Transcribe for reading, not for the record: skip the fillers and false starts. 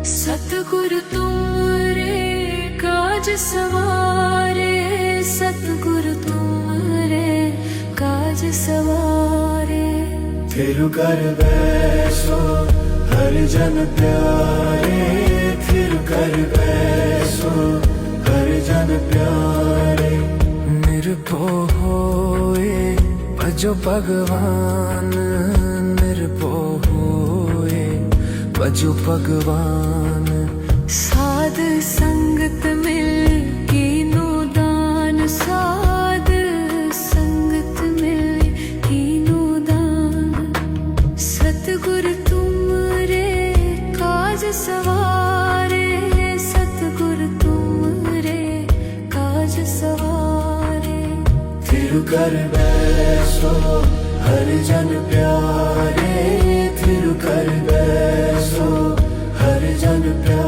सतगुरु तुमरे काज सवारे, सतगुरु तुमरे काज सवारे। थिरु कर बैसो हर जन प्यारे, थिरु कर बैसो हर जन प्यारे। निर्भय होए भजो भगवान, निर्भय होए भजो भगवान। साध संगत मिल कीनो दान, साध संगत मिल कीनो दान। सतगुरु तुमरे काज सवारे, सतगुरु तुमरे काज सवारे। थिरु कर बैसो हर जन प्यारे, थिरु कर बैसो हर जन प्यारे।